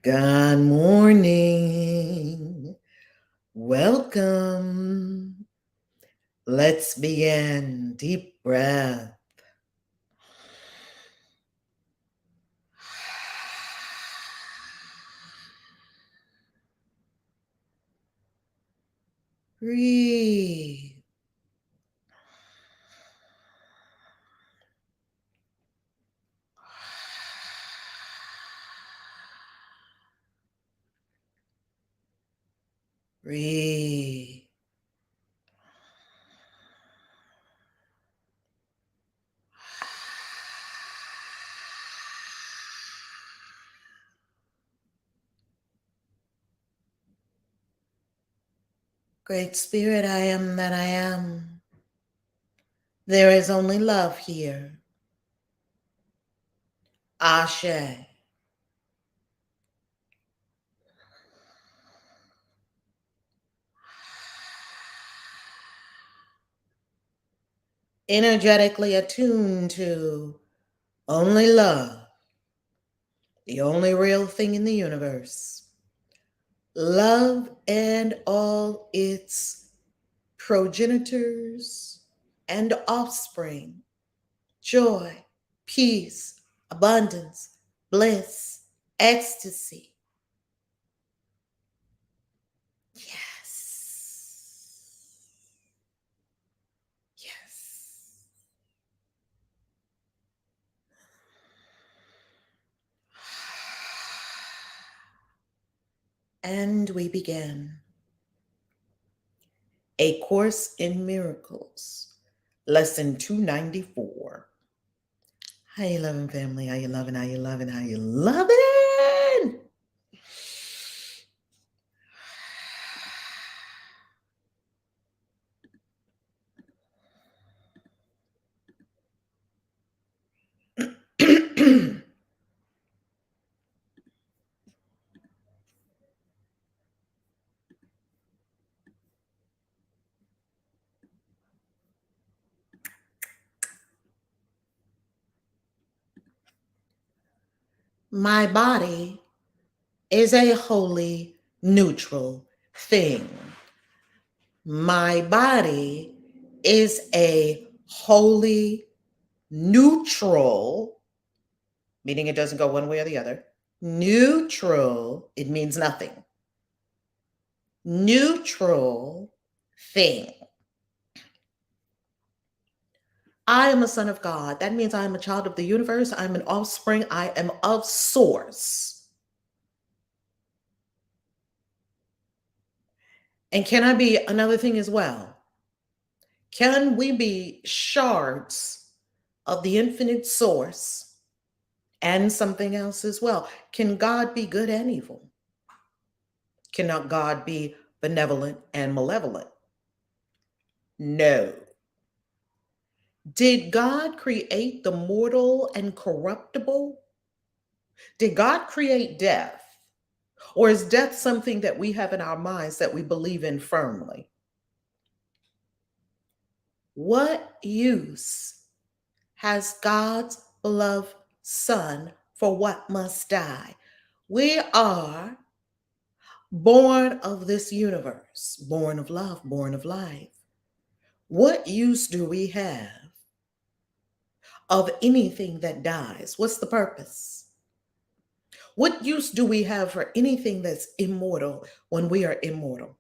Good morning. Welcome. Let's begin. Deep breath. Breathe. Breathe. Great Spirit, I am that I am. There is only love here. Ashe. Energetically attuned to only love, the only real thing in the universe. Love and all its progenitors and offspring, joy, peace, abundance, bliss, ecstasy. Yes. Yes. And we begin A Course in Miracles, Lesson 294. How you loving, family? How you loving? How you loving? How you loving? My body is a wholly neutral thing. My body is a wholly neutral, meaning it doesn't go one way or the other. Neutral, it means nothing. Neutral thing. I am a son of God. That means I am a child of the universe. I'm an offspring. I am of source. And can I be another thing as well? Can we be shards of the infinite source and something else as well? Can God be good and evil? Cannot God be benevolent and malevolent? No. Did God create the mortal and corruptible? Did God create death? Or is death something that we have in our minds that we believe in firmly? What use has God's beloved Son for what must die? We are born of this universe, born of love, born of life. What use do we have of anything that dies? What's the purpose? What use do we have for anything that's immortal when we are immortal?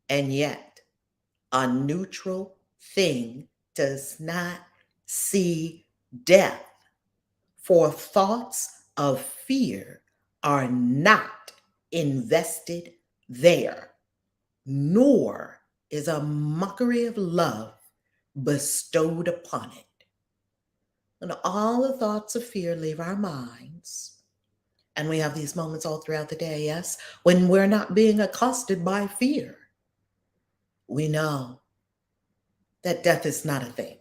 And yet, a neutral thing does not see death, for thoughts of fear are not invested there, nor is a mockery of love bestowed upon it. When all the thoughts of fear leave our minds, and we have these moments all throughout the day, yes, when we're not being accosted by fear, we know that death is not a thing.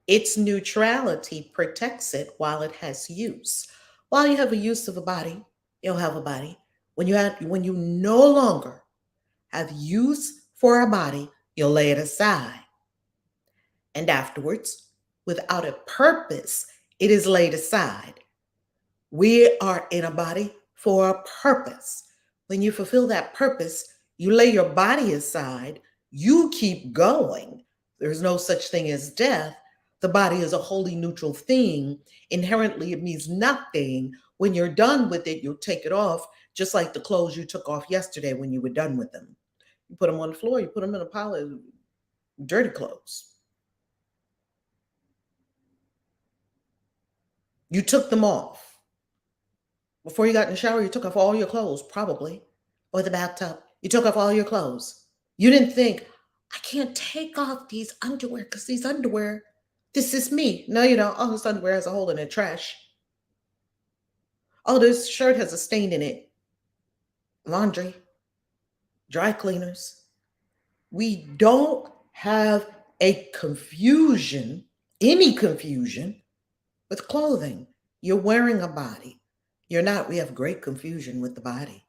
Its neutrality protects it while it has use. While you have a use of a body, you'll have a body. When you no longer have use for a body, you'll lay it aside. And afterwards, without a purpose, It is laid aside. We are in a body for a purpose. When you fulfill that purpose, you lay your body aside, you keep going. There's no such thing as death. The body is a wholly neutral thing. Inherently, it means nothing. When you're done with it, you'll take it off, just like the clothes you took off yesterday when you were done with them. You put them on the floor, you put them in a pile of dirty clothes. You took them off. Before you got in the shower, you took off all your clothes, probably, or the bathtub. You took off all your clothes. You didn't think, I can't take off these underwear because these underwear, this is me. No, you don't. Oh, this underwear has a hole in it, trash. Oh, this shirt has a stain in it. Laundry, dry cleaners. We don't have a confusion, any confusion with clothing. You're wearing a body. You're not. We have great confusion with the body.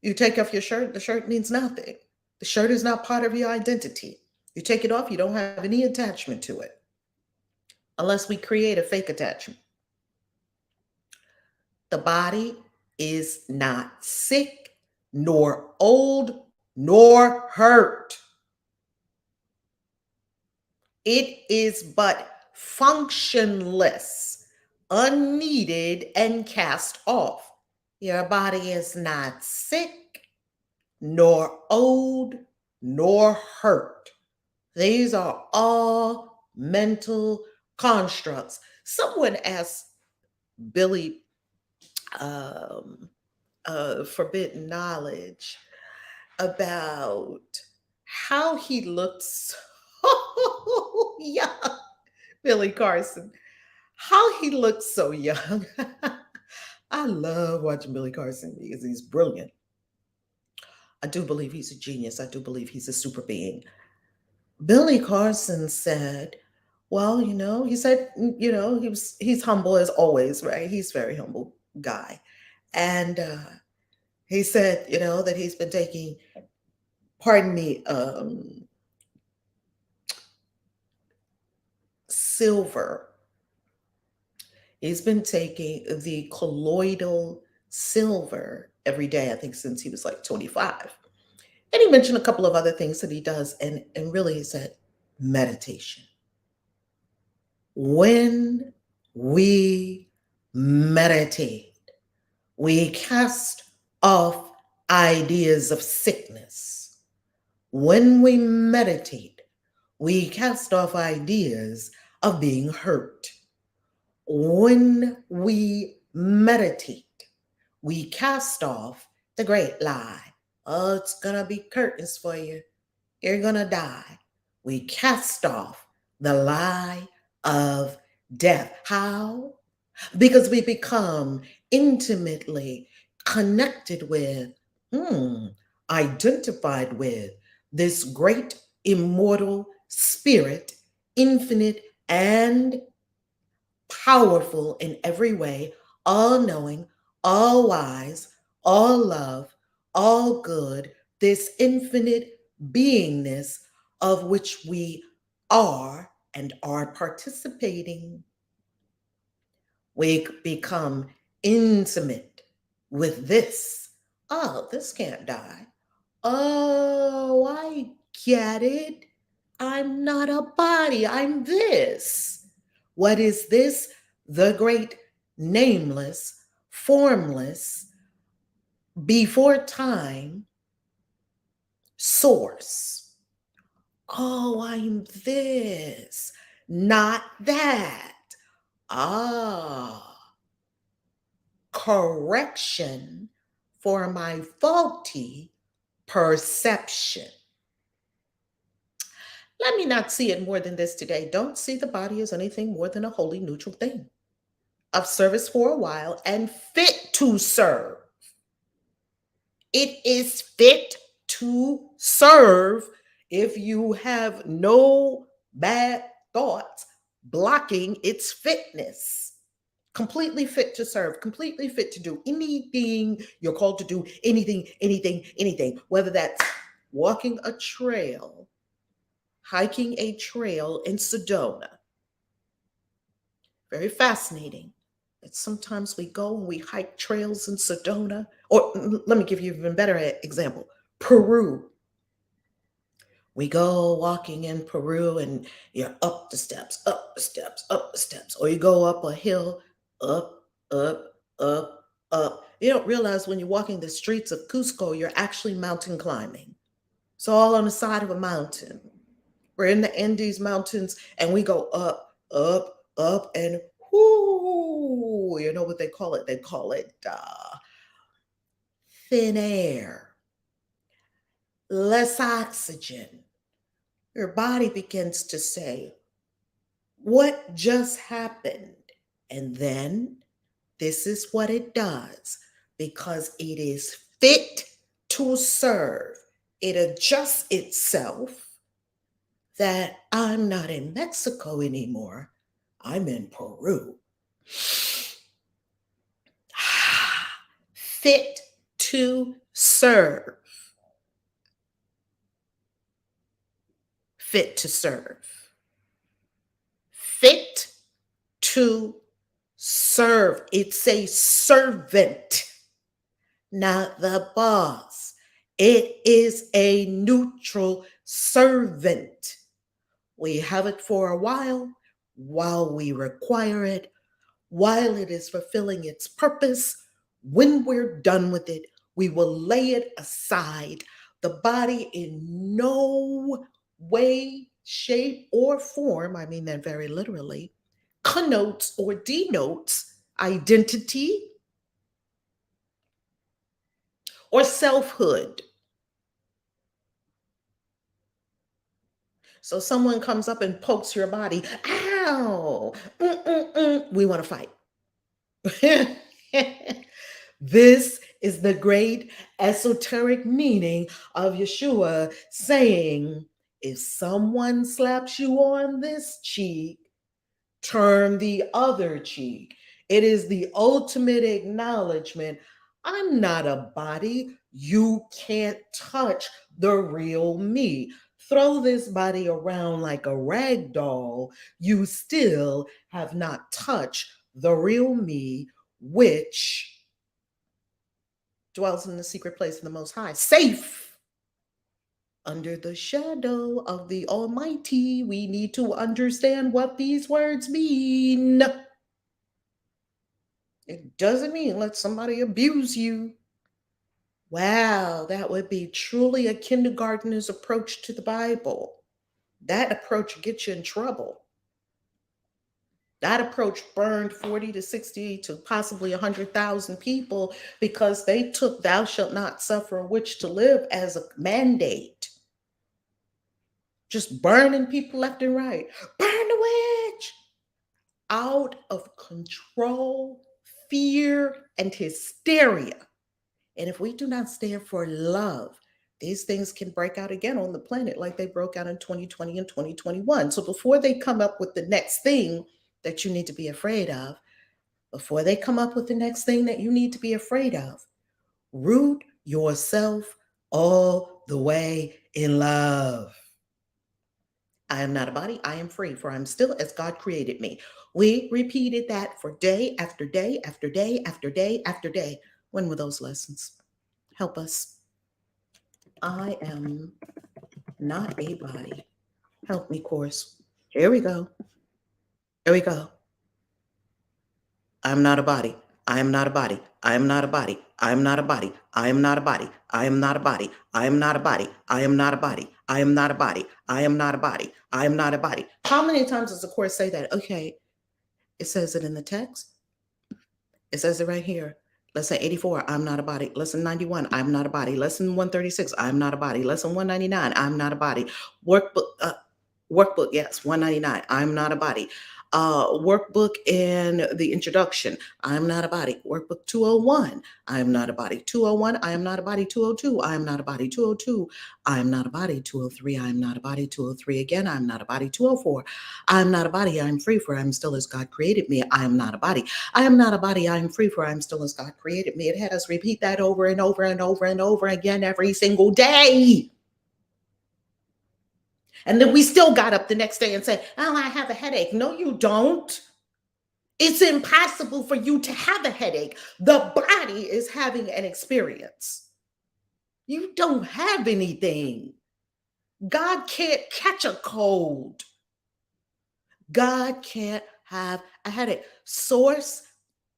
You take off your shirt, the shirt means nothing. The shirt is not part of your identity. You take it off, you don't have any attachment to it unless we create a fake attachment. The body is not sick, nor old, nor hurt. It is but functionless, unneeded, and cast off. Your body is not sick, nor old, nor hurt. These are all mental constructs. Someone asked Billy Forbidden Knowledge about how he looks so young. Billy Carson, how he looks so young. I love watching Billy Carson because he's brilliant. I do believe he's a genius. I do believe he's a super being. Billy Carson said, well, he said, he's humble as always, right? He's a very humble guy. And he said, that he's been taking, pardon me, silver. He's been taking the colloidal silver every day, I think since he was like 25. And he mentioned a couple of other things that he does. And really he said, meditation. When we meditate, we cast off ideas of sickness. When we meditate, we cast off ideas of being hurt. When we meditate, we cast off the great lie. Oh, it's going to be curtains for you. You're going to die. We cast off the lie of death. How? Because we become intimately connected with, identified with this great immortal spirit, infinite and powerful in every way, all knowing, all wise, all love, all good, this infinite beingness of which we are and are participating. We become intimate with this. Oh, this can't die. Oh, I get it. I'm not a body, I'm this. What is this? The great nameless, formless, before time source. Oh, I'm this, not that. Ah, correction for my faulty perception. Let me not see it more than this today. Don't see the body as anything more than a wholly neutral thing of service for a while and fit to serve. It is fit to serve if you have no bad thoughts blocking its fitness. Completely fit to serve, completely fit to do anything you're called to do, anything, whether that's walking a trail, hiking a trail in Sedona, Very fascinating. That sometimes we go and we hike trails in Sedona, or let me give you an even better example, Peru. We go walking in Peru and you're up the steps, up the steps, up the steps, or you go up a hill, up, up, up, up. You don't realize when you're walking the streets of Cusco, you're actually mountain climbing. So all on the side of a mountain. We're in the Andes Mountains and we go up, up, up, and whoo, you know what they call it? They call it thin air, less oxygen. Your body begins to say, what just happened? And then this is what it does because it is fit to serve. It adjusts itself that I'm not in Mexico anymore. I'm in Peru. Fit to serve. Fit to serve. Fit to serve. It's a servant, not the boss. It is a neutral servant. We have it for a while we require it, while it is fulfilling its purpose. When we're done with it, we will lay it aside. The body in no way, shape, or form, I mean that very literally, connotes or denotes identity or selfhood. So someone comes up and pokes your body, ow, we want to fight. This is the great esoteric meaning of Yeshua saying, if someone slaps you on this cheek, turn the other cheek. It is the ultimate acknowledgement. I'm not a body. You can't touch the real me. Throw this body around like a rag doll. You still have not touched the real me, which dwells in the secret place of the Most High, safe under the shadow of the Almighty. We need to understand what these words mean. It doesn't mean let somebody abuse you. Wow, that would be truly a kindergartner's approach to the Bible. That approach gets you in trouble. That approach burned 40 to 60 to possibly 100,000 people because they took thou shalt not suffer a witch to live as a mandate. Just burning people left and right. Burn the witch! Out of control, fear, and hysteria. And if we do not stand for love, these things can break out again on the planet like they broke out in 2020 and 2021. So before they come up with the next thing that you need to be afraid of, before they come up with the next thing that you need to be afraid of, root yourself all the way in love. I am not a body, I am free, for I'm still as God created me. We repeated that for day after day after day after day after day. When were those lessons? Help us. I am not a body. Help me, course. Here we go. Here we go. I'm not a body. I am not a body. I am not a body. I am not a body. I am not a body. I am not a body. I am not a body. I am not a body. I am not a body. I am not a body. I am not a body. How many times does the course say that? Okay, it says it in the text. It says it right here. Lesson 84, I'm not a body. Lesson 91, I'm not a body. Lesson 136, I'm not a body. Lesson 199, I'm not a body. Workbook, yes, 199, I'm not a body. Workbook in the introduction, I'm not a body. Workbook 201, I am not a body. 201, I am not a body. 202, I am not a body. 202, I am not a body. 203, I am not a body. 203 again, I'm not a body. 204, I am not a body. I am free, for I am still as God created me. I am not a body. I am not a body. I am free, for I am still as God created me. It had us repeat that over and over and over and over again every single day. And then we still got up the next day and said, oh, I have a headache. No, you don't. It's impossible for you to have a headache. The body is having an experience. You don't have anything. God can't catch a cold. God can't have a headache.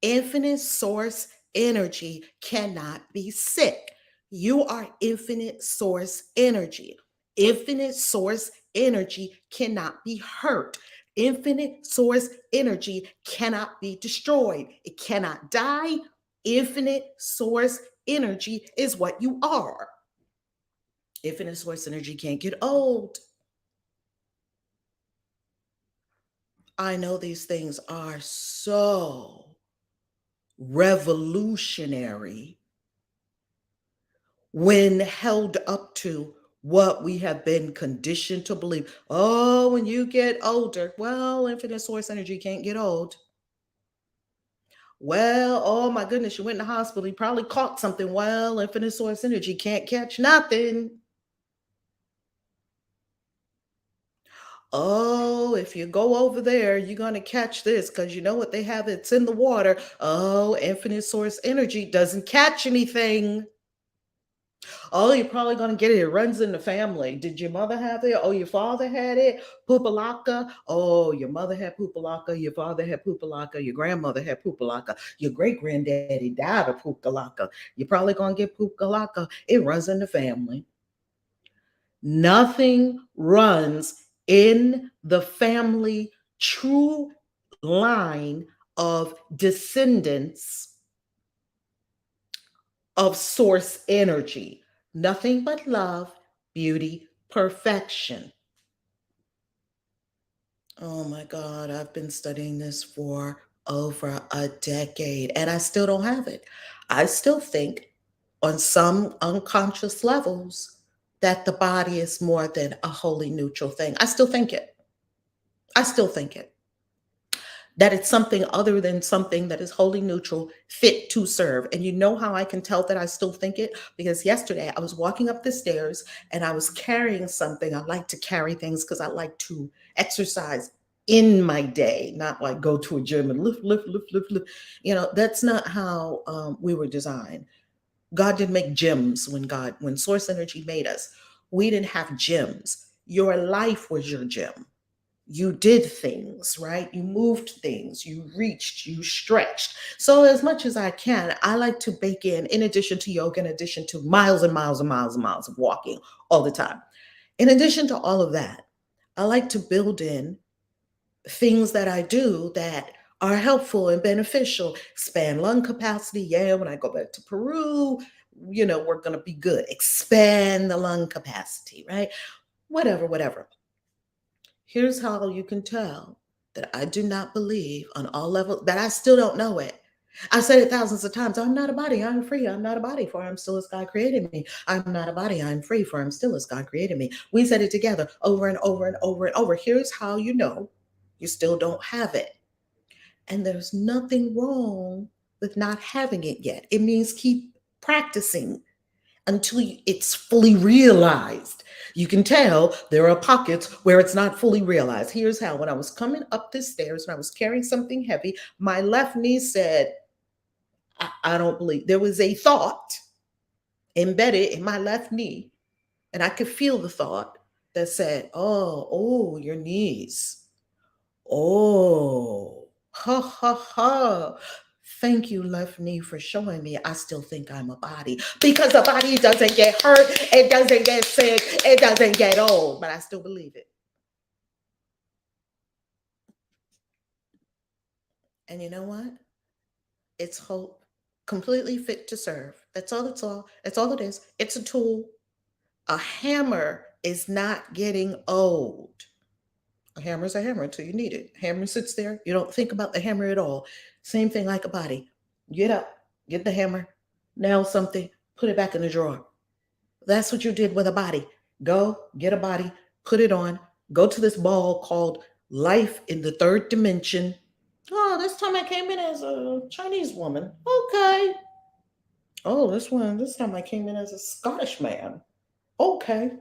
Infinite source energy cannot be sick. You are infinite source energy. Infinite source energy cannot be hurt. Infinite source energy cannot be destroyed. It cannot die. Infinite source energy is what you are. Infinite source energy can't get old. I know these things are so revolutionary when held up to what we have been conditioned to believe. Oh, when you get older, well, infinite source energy can't get old. Well, oh my goodness, you went in the hospital, you probably caught something. Well, infinite source energy can't catch nothing. Oh, if you go over there, you're going to catch this because you know what they have? It's in the water. Oh, infinite source energy doesn't catch anything. Oh, you're probably going to get it. It runs in the family. Did your mother have it? Oh, your father had it? Pupalaka. Oh, your mother had pupalaka. Your father had pupalaka. Your grandmother had pupalaka. Your great granddaddy died of pupalaka. You're probably going to get pupalaka. It runs in the family. Nothing runs in the family true line of descendants of source energy. Nothing but love, beauty, perfection. Oh my God, I've been studying this for over a decade and I still don't have it. I still think on some unconscious levels that the body is more than a wholly neutral thing. I still think it. I still think it. That it's something other than something that is wholly neutral, fit to serve. And you know how I can tell that I still think it? Because yesterday I was walking up the stairs and I was carrying something. I like to carry things because I like to exercise in my day, not like go to a gym and lift, lift, lift, lift, lift. You know, that's not how we were designed. God didn't make gyms when source energy made us. We didn't have gyms. Your life was your gym. You did things, right? You moved things, you reached, you stretched. So, as much as I can, I like to bake in addition to yoga, in addition to miles and miles and miles and miles of walking all the time. In addition to all of that, I like to build in things that I do that are helpful and beneficial. Expand lung capacity. Yeah, when I go back to Peru, we're going to be good. Expand the lung capacity, right? Whatever, whatever. Here's how you can tell that I do not believe on all levels, that I still don't know it. I've said it thousands of times. I'm not a body, I'm free. I'm not a body, for I'm still as God created me. I'm not a body, I'm free, for I'm still as God created me. We said it together over and over and over and over. Here's how you know you still don't have it. And there's nothing wrong with not having it yet. It means keep practicing until it's fully realized. You can tell there are pockets where it's not fully realized. Here's how: when I was coming up the stairs and I was carrying something heavy, my left knee said, I don't believe. There was a thought embedded in my left knee, and I could feel the thought that said, oh, your knees. Oh, ha, ha, ha. Thank you, left knee, for showing me I still think I'm a body, because a body doesn't get hurt, it doesn't get sick, it doesn't get old, but I still believe it. And you know what? It's hope, completely fit to serve. That's all it's all. That's all it is. It's a tool. A hammer is not getting old. A hammer is a hammer until you need it. Hammer sits there. You don't think about the hammer at all. Same thing like a body. Get up, get the hammer, nail something, put it back in the drawer. That's what you did with a body. Go get a body, put it on, go to this ball called life in the third dimension. Oh, this time I came in as a Chinese woman. Okay. Oh, this time I came in as a Scottish man. Okay.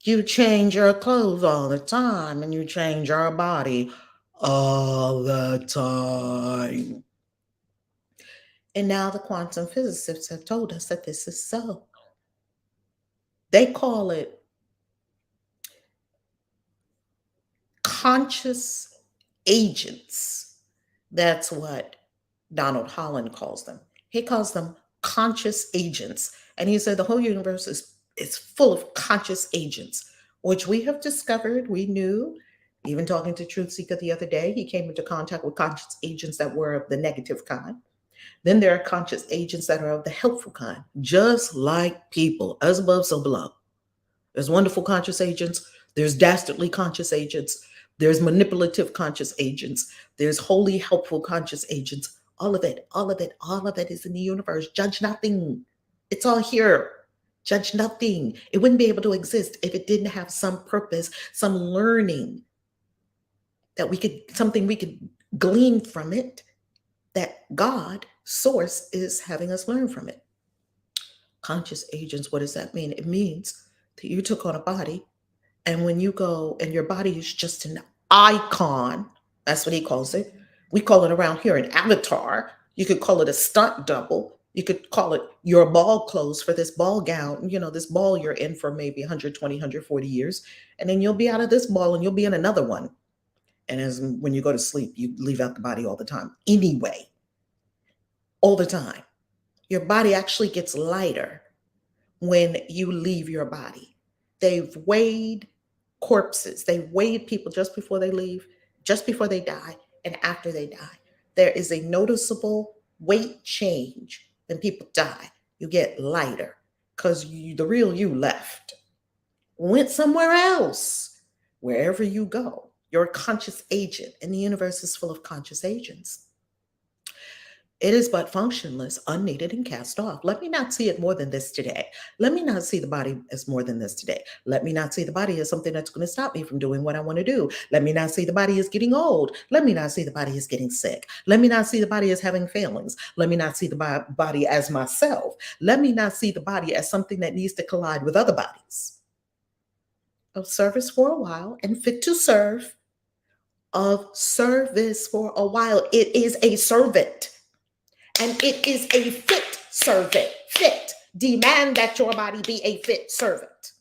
You change your clothes all the time and you change your body all the time. And now the quantum physicists have told us that this is so. They call it conscious agents. That's what Donald Holland calls them. He calls them conscious agents. And he said the whole universe is full of conscious agents, which we have discovered, we knew. Even talking to Truth Seeker the other day, he came into contact with conscious agents that were of the negative kind. Then there are conscious agents that are of the helpful kind, just like people, as above, so below. There's wonderful conscious agents, there's dastardly conscious agents, there's manipulative conscious agents, there's wholly helpful conscious agents. All of it, all of it, all of it is in the universe. Judge nothing. It's all here. Judge nothing. It wouldn't be able to exist if it didn't have some purpose, some learning that we could, something we could glean from it, that God, source, is having us learn from it. Conscious agents, what does that mean? It means that you took on a body, and when you go, and your body is just an icon, that's what he calls it. We call it around here an avatar. You could call it a stunt double. You could call it your ball clothes for this ball gown, this ball you're in for maybe 120, 140 years. And then you'll be out of this ball and you'll be in another one. And as when you go to sleep, you leave out the body all the time. Anyway, all the time. Your body actually gets lighter when you leave your body. They've weighed corpses. They weighed people just before they leave, just before they die, and after they die. There is a noticeable weight change when people die. You get lighter because the real you left, went somewhere else. Wherever you go, you're a conscious agent, and the universe is full of conscious agents. It is but functionless, unneeded, and cast off. Let me not see it more than this today. Let me not see the body as more than this today. Let me not see the body as something that's going to stop me from doing what I want to do. Let me not see the body as getting old. Let me not see the body as getting sick. Let me not see the body as having failings. Let me not see the body as myself. Let me not see the body as something that needs to collide with other bodies. Of service for a while and fit to serve. Of service for a while. It is a servant. And it is a fit servant. Fit. Demand that your body be a fit servant.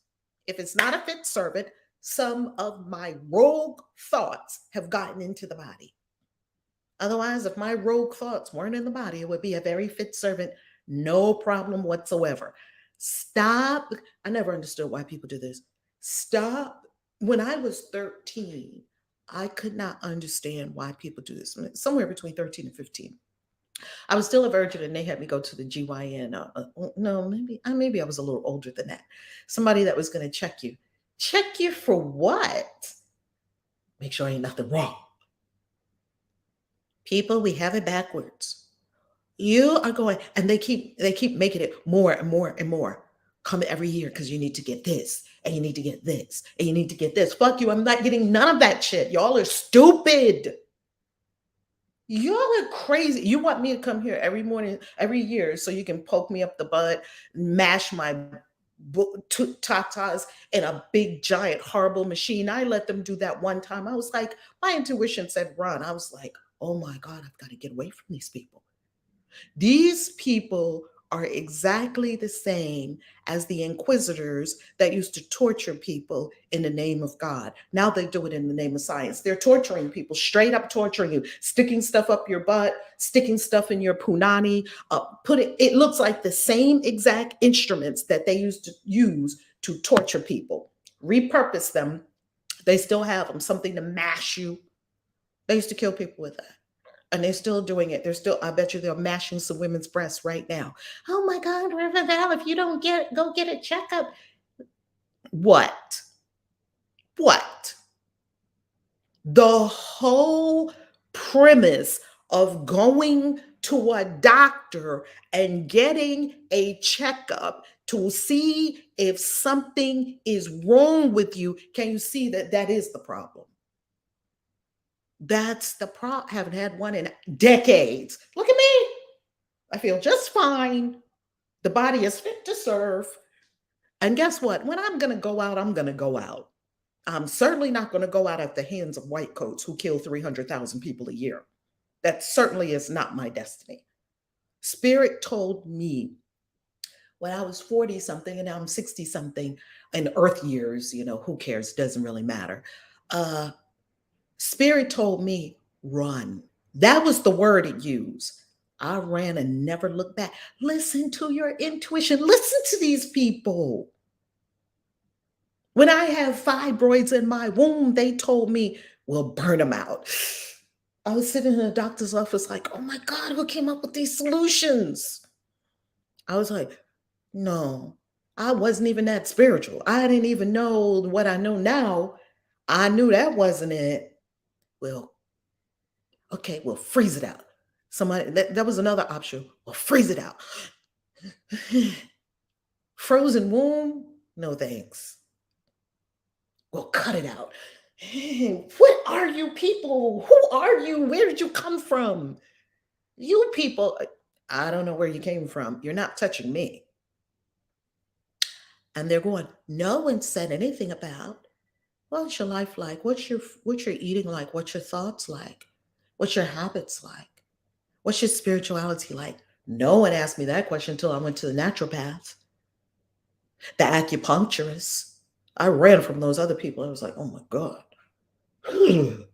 If it's not a fit servant, some of my rogue thoughts have gotten into the body. Otherwise, if my rogue thoughts weren't in the body, it would be a very fit servant. No problem whatsoever. Stop. I never understood why people do this. Stop. When I was 13, I could not understand why people do this. Somewhere between 13 and 15. I was still a virgin, and they had me go to the GYN. No, maybe I was a little older than that. Somebody that was going to check you. Check you for what? Make sure ain't nothing wrong. People, we have it backwards. You are going, and they keep making it more and more and more. Come every year because you need to get this, and you need to get this, and you need to get this. Fuck you! I'm not getting none of that shit. Y'all are stupid. Y'all are crazy. You want me to come here every morning, every year, so you can poke me up the butt, mash my tatas in a big, giant, horrible machine. I let them do that one time. I was like, my intuition said run. I was like, oh my God, I've got to get away from these people. These people are exactly the same as the inquisitors that used to torture people in the name of God. Now they do it in the name of science. They're torturing people, straight up torturing you, sticking stuff up your butt, sticking stuff in your punani, it looks like the same exact instruments that they used to use to torture people. Repurpose them. They still have them, something to mash you. They used to kill people with that. And they're still doing it. I bet you they're mashing some women's breasts right now. Oh my God, Reverend Val, if you don't go get a checkup. What? The whole premise of going to a doctor and getting a checkup to see if something is wrong with you, can you see that is the problem? That's the problem. Haven't had one in decades. Look at me. I feel just fine. The body is fit to serve. And guess what? When I'm going to go out, I'm going to go out. I'm certainly not going to go out at the hands of white coats who kill 300,000 people a year. That certainly is not my destiny. Spirit told me when I was 40 something and now I'm 60 something in earth years, who cares? Doesn't really matter. Uh, Spirit told me, run. That was the word it used. I ran and never looked back. Listen to your intuition. Listen to these people. When I have fibroids in my womb, they told me, we'll burn them out. I was sitting in a doctor's office like, oh my God, who came up with these solutions? I was like, no, I wasn't even that spiritual. I didn't even know what I know now. I knew that wasn't it. Well, okay, we'll freeze it out. Somebody, that was another option. We'll freeze it out. Frozen womb? No thanks. We'll cut it out. What are you people? Who are you? Where did you come from? You people, I don't know where you came from. You're not touching me. And they're going, no one said anything about what's your life like? What's your eating like? What's your thoughts like? What's your habits like? What's your spirituality like? No one asked me that question until I went to the naturopath, the acupuncturist. I ran from those other people. I was like, oh my God. The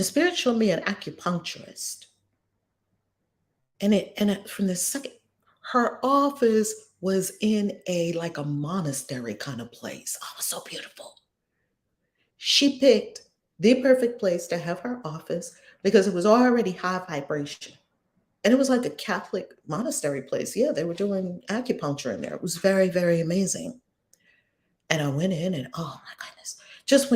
spirit showed me an acupuncturist. And from the second, her office was in like a monastery kind of place. Oh, so beautiful. She picked the perfect place to have her office because it was already high vibration. And it was like a Catholic monastery place. Yeah, they were doing acupuncture in there. It was very, very amazing. And I went in and oh my goodness, just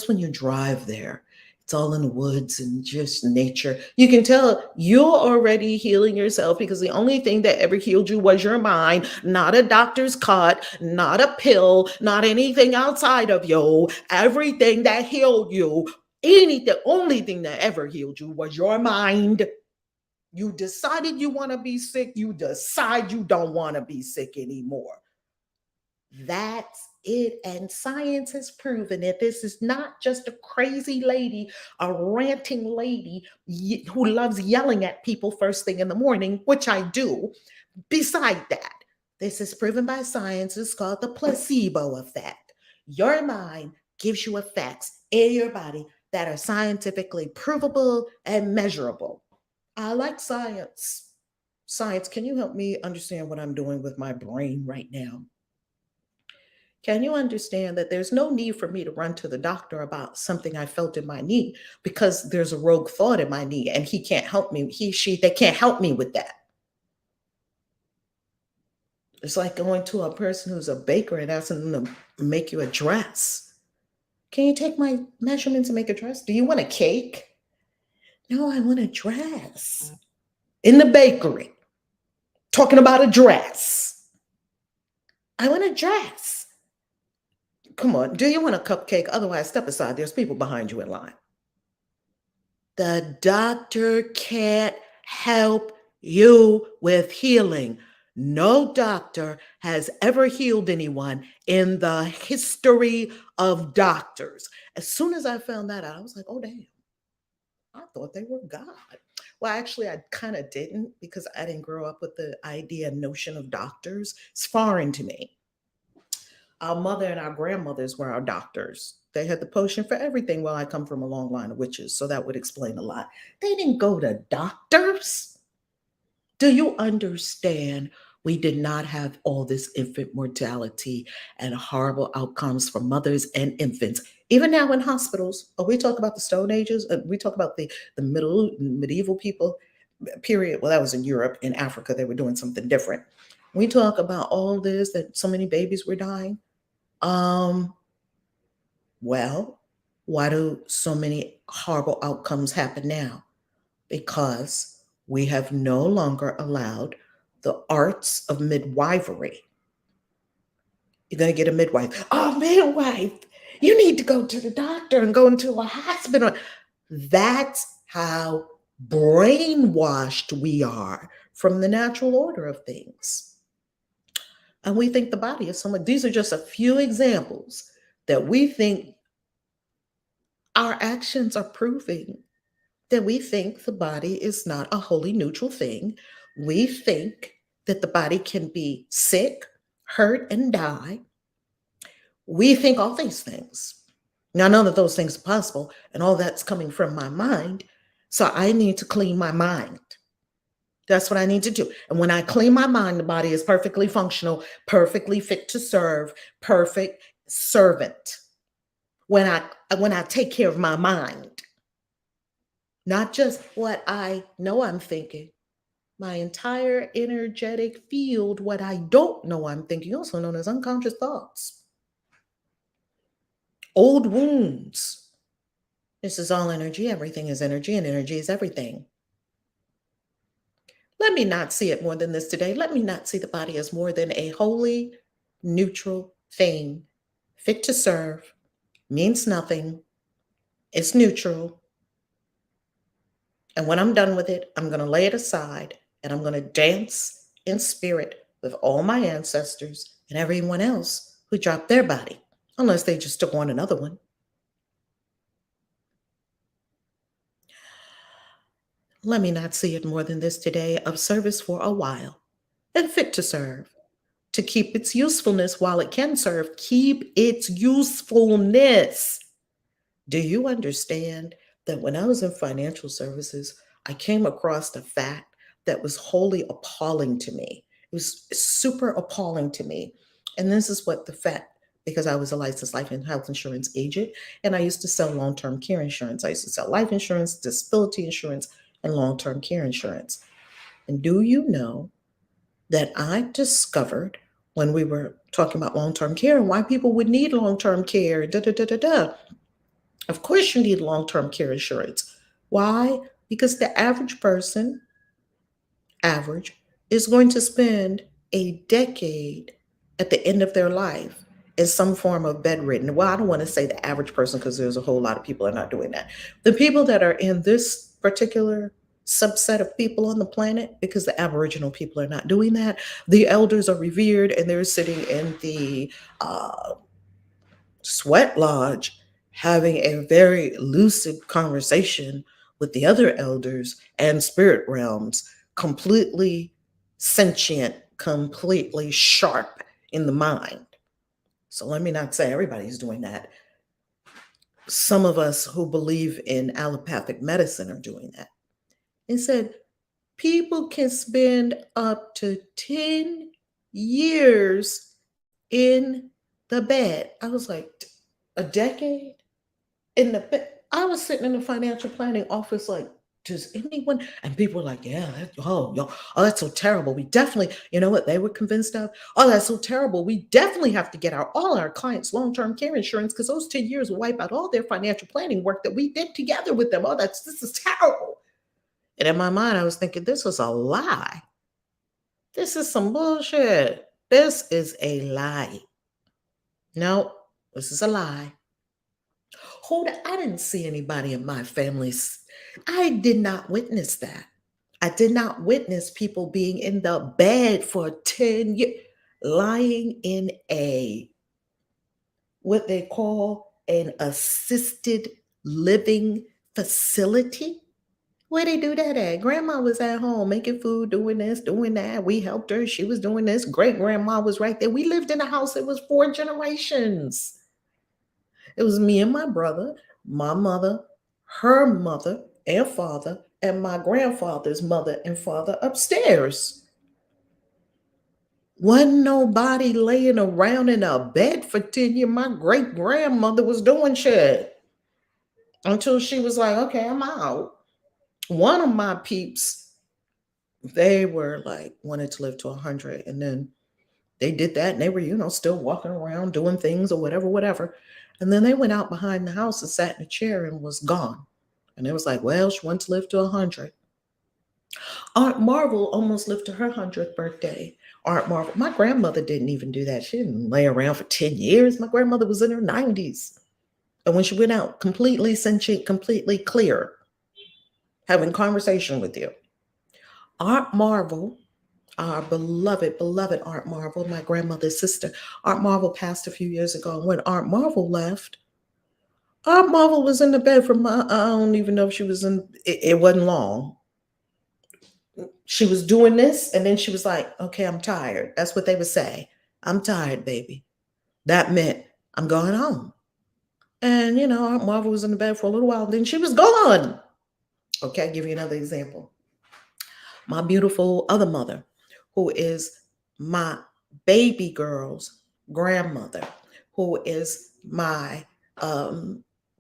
when you drive there, it's all in the woods and just nature. You can tell you're already healing yourself because the only thing that ever healed you was your mind, not a doctor's cut, not a pill, not anything outside of you. Everything that healed you, the only thing that ever healed you was your mind. You decided you want to be sick, you decide you don't want to be sick anymore. That's it. And science has proven it. This is not just a crazy lady, a ranting lady who loves yelling at people first thing in the morning, which I do. Beside that, this is proven by science. It's called the placebo effect. Your mind gives you effects in your body that are scientifically provable and measurable. I like science. Science, can you help me understand what I'm doing with my brain right now? Can you understand that there's no need for me to run to the doctor about something I felt in my knee because there's a rogue thought in my knee and he can't help me, they can't help me with that. It's like going to a person who's a baker and asking them to make you a dress. Can you take my measurements and make a dress? Do you want a cake? No, I want a dress. In the bakery, talking about a dress. I want a dress. Come on, do you want a cupcake? Otherwise, step aside. There's people behind you in line. The doctor can't help you with healing. No doctor has ever healed anyone in the history of doctors. As soon as I found that out, I was like, oh, damn. I thought they were God. Well, actually, I kind of didn't because I didn't grow up with the idea and notion of doctors. It's foreign to me. Our mother and our grandmothers were our doctors. They had the potion for everything. Well, I come from a long line of witches, so that would explain a lot. They didn't go to doctors. Do you understand? We did not have all this infant mortality and horrible outcomes for mothers and infants. Even now in hospitals, we talk about the Stone Ages, we talk about the medieval people period. Well, that was in Europe. In Africa, they were doing something different. We talk about all this, that so many babies were dying. Well, why do so many horrible outcomes happen now? Because we have no longer allowed the arts of midwifery. You're going to get a midwife. Oh, midwife, you need to go to the doctor and go into a hospital. That's how brainwashed we are from the natural order of things. And we think the body is someone. These are just a few examples that we think our actions are proving that we think the body is not a wholly neutral thing. We think that the body can be sick, hurt, and die. We think all these things. Now, none of those things are possible, and all that's coming from my mind. So I need to clean my mind. That's what I need to do. And when I clean my mind, the body is perfectly functional, perfectly fit to serve, perfect servant. When I take care of my mind, not just what I know I'm thinking, my entire energetic field, what I don't know I'm thinking, also known as unconscious thoughts, old wounds. This is all energy. Everything is energy, and energy is everything. Let me not see it more than this today. Let me not see the body as more than a wholly neutral thing, fit to serve, means nothing, it's neutral. And when I'm done with it, I'm going to lay it aside and I'm going to dance in spirit with all my ancestors and everyone else who dropped their body, unless they just took on another one. Let me not see it more than this today, of service for a while and fit to serve, to keep its usefulness while it can serve, keep its usefulness. Do you understand that when I was in financial services, I came across a fact that was wholly appalling to me? It was super appalling to me. And this is what the fact, because I was a licensed life and health insurance agent, and I used to sell long term care insurance. I used to sell life insurance, disability insurance, and long term care insurance. And do you know that I discovered when we were talking about long term care and why people would need long term care? Da, da, da, da, da. Of course, you need long term care insurance. Why? Because the average person, average, is going to spend a decade at the end of their life in some form of bedridden. Well, I don't want to say the average person because there's a whole lot of people that are not doing that. The people that are in this particular subset of people on the planet, because the Aboriginal people are not doing that, the elders are revered and they're sitting in the sweat lodge having a very lucid conversation with the other elders and spirit realms, completely sentient, completely sharp in the mind. So let me not say everybody's doing that. Some of us who believe in allopathic medicine are doing that. And said people can spend up to 10 years in the bed. I was like, a decade? In the bed? I was sitting in the financial planning office like, does anyone? And people were like, yeah, oh, yo, oh, that's so terrible. We definitely, you know what they were convinced of? Oh, that's so terrible. We definitely have to get all our clients long-term care insurance because those 10 years will wipe out all their financial planning work that we did together with them. Oh, this is terrible. And in my mind, I was thinking, this is a lie. This is some bullshit. This is a lie. No, this is a lie. Hold it. I didn't see anybody in my family. I did not witness that. I did not witness people being in the bed for 10 years, lying in what they call an assisted living facility. Where they do that at? Grandma was at home making food, doing this, doing that. We helped her. She was doing this. Great grandma was right there. We lived in a house that was 4 generations. It was me and my brother, my mother, her mother and father, and my grandfather's mother and father upstairs. Wasn't nobody laying around in a bed for 10 years. My great grandmother was doing shit until she was like, okay, I'm out. One of my peeps, they were like, wanted to live to 100. And then they did that and they were, still walking around doing things or whatever, whatever. And then they went out behind the house and sat in a chair and was gone. And it was like, well, she wants to live to 100. Aunt Marvel almost lived to her 100th birthday. Aunt Marvel, my grandmother didn't even do that. She didn't lay around for 10 years. My grandmother was in her 90s. And when she went out, completely sentient, completely clear, having conversation with you. Aunt Marvel Our beloved, beloved Aunt Marvel, my grandmother's sister. Aunt Marvel passed a few years ago. And when Aunt Marvel left, Aunt Marvel was in the bed for I don't even know if she was in, it wasn't long. She was doing this, and then she was like, okay, I'm tired. That's what they would say. I'm tired, baby. That meant I'm going home. And, Aunt Marvel was in the bed for a little while, and then she was gone. Okay, I'll give you another example. My beautiful other mother, who is my baby girl's grandmother, who is my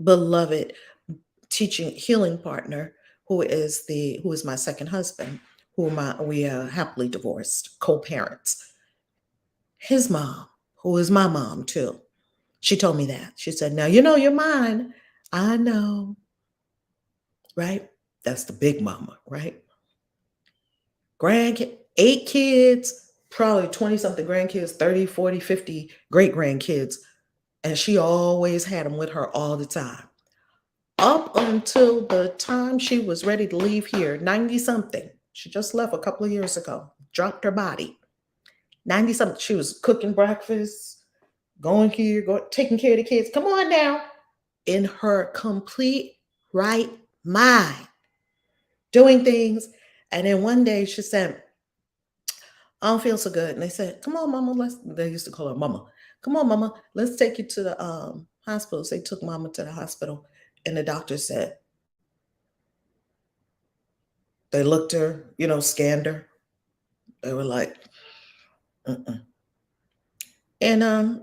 beloved teaching healing partner, who is my second husband, we are happily divorced, co-parents. His mom, who is my mom too, she told me that. She said, "Now you know you're mine." I know, right? That's the big mama, right? Grandkid, 8 kids, probably 20 something grandkids, 30, 40, 50 great grandkids. And she always had them with her all the time. Up until the time she was ready to leave here, 90 something. She just left a couple of years ago, dropped her body. 90 something. She was cooking breakfast, going here, taking care of the kids. Come on now. In her complete right mind, doing things. And then one day she said, I don't feel so good. And they said, come on, mama. They used to call her mama. Come on, mama. Let's take you to the hospital. So they took mama to the hospital. And the doctor said, they looked her, scanned her. They were like, mm-mm. And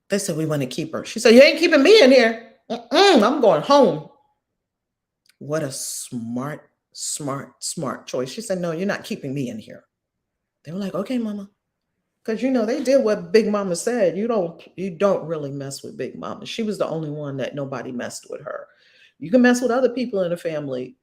they said, we want to keep her. She said, you ain't keeping me in here. I'm going home. What a smart, smart, smart choice. She said, no, you're not keeping me in here. They were like, okay, mama. Because they did what Big Mama said. You don't really mess with Big Mama. She was the only one that nobody messed with her. You can mess with other people in the family.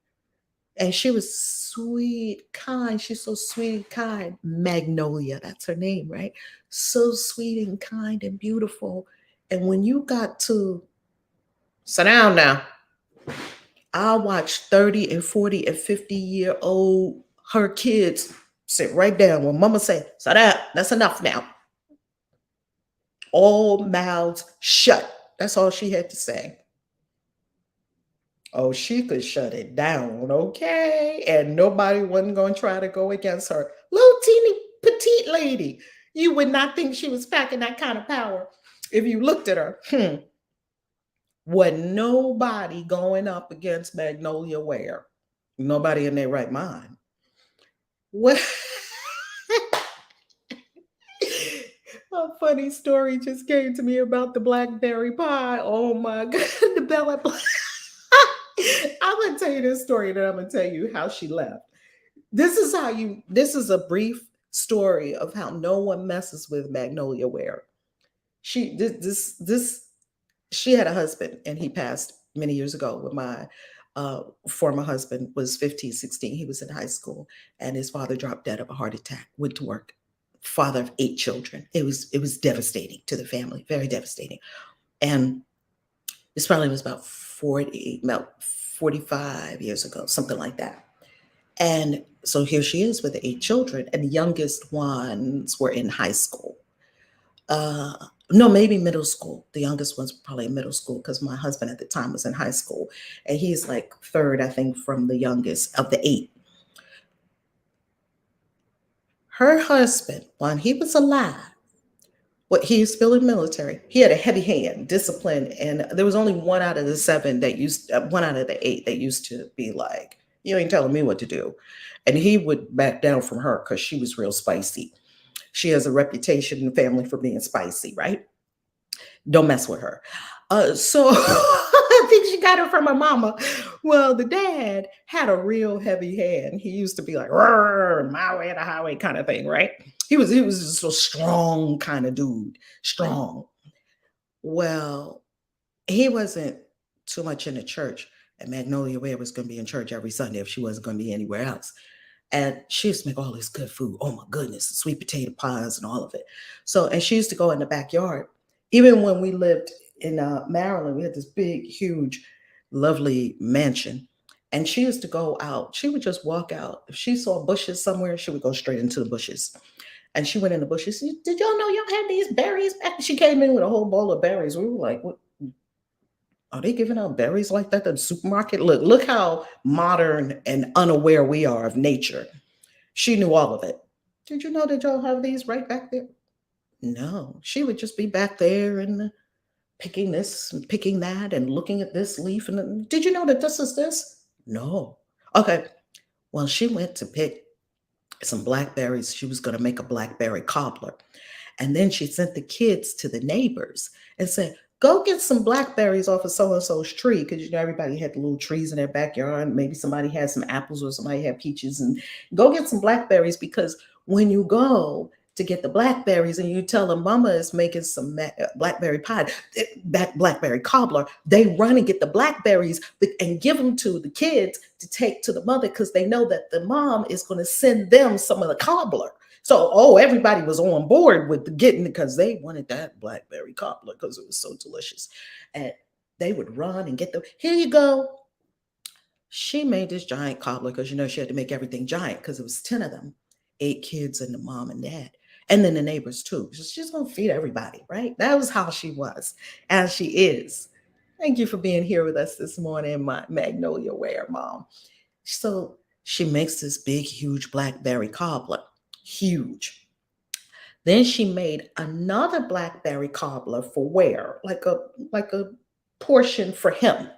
And she was sweet, kind. She's so sweet and kind. Magnolia, that's her name, right? So sweet and kind and beautiful. And when you got to sit down now, I watched 30 and 40 and 50-year-old her kids sit right down when mama say, sit down, that's enough now. All mouths shut. That's all she had to say. Oh, she could shut it down, okay? And nobody wasn't going to try to go against her. Little teeny petite lady. You would not think she was packing that kind of power if you looked at her. Wasn't nobody going up against Magnolia Ware. Nobody in their right mind. Well, a funny story just came to me about the blackberry pie. Oh my God, the Bella. I'm gonna tell you this story, and then I'm gonna tell you how she left. This is a brief story of how no one messes with Magnolia Ware. She had a husband, and he passed many years ago. When my former husband was 15, 16, he was in high school, and his father dropped dead of a heart attack, went to work. Father of 8 children. It was devastating to the family, very devastating. And this probably was about 45 years ago, something like that. And so here she is with the 8 children, and the youngest ones were in high school. No, maybe middle school. The youngest ones were probably in middle school because my husband at the time was in high school. And he's like third, I think, from the youngest of the 8. Her husband, when he was alive, he was still in the military. He had a heavy hand, discipline, and there was only one out of the 7 one out of the 8 that used to be like, "You ain't telling me what to do," and he would back down from her because she was real spicy. She has a reputation in the family for being spicy, right? Don't mess with her. So I think she got it from her mama. Well, the dad had a real heavy hand. He used to be like, my way to highway kind of thing, right? He was just a strong kind of dude, strong. Well, he wasn't too much in the church, and Magnolia Ware was going to be in church every Sunday if she wasn't going to be anywhere else. And she used to make all this good food. Oh my goodness, sweet potato pies and all of it. So, and she used to go in the backyard. Even when we lived in Maryland, we had this big, huge, lovely mansion. And she used to go out. She would just walk out. If she saw bushes somewhere, she would go straight into the bushes. And she went in the bushes. Did y'all know y'all had these berries back? She came in with a whole bowl of berries. We were like, what? Are they giving out berries like that at the supermarket? Look how modern and unaware we are of nature. She knew all of it. Did you know that y'all have these right back there? No. She would just be back there and picking this and picking that and looking at this leaf. And did you know that this is this? No. Okay. Well, she went to pick some blackberries. She was going to make a blackberry cobbler. And then she sent the kids to the neighbors and said, go get some blackberries off of so-and-so's tree. Because, you know, everybody had the little trees in their backyard. Maybe somebody had some apples or somebody had peaches. And go get some blackberries, because when you go to get the blackberries and you tell them mama is making some blackberry pie, that blackberry cobbler, they run and get the blackberries and give them to the kids to take to the mother, because they know that the mom is going to send them some of the cobbler. So, everybody was on board with getting it because they wanted that blackberry cobbler because it was so delicious. And they would run and get them. Here you go. She made this giant cobbler because, you know, she had to make everything giant because it was 10 of them, 8 kids and the mom and dad. And then the neighbors too. She's going to feed everybody, right? That was how she was, and she is. Thank you for being here with us this morning, my Magnolia Ware mom. So she makes this big, huge blackberry cobbler. Huge. Then she made another blackberry cobbler for Ware, like a portion for him.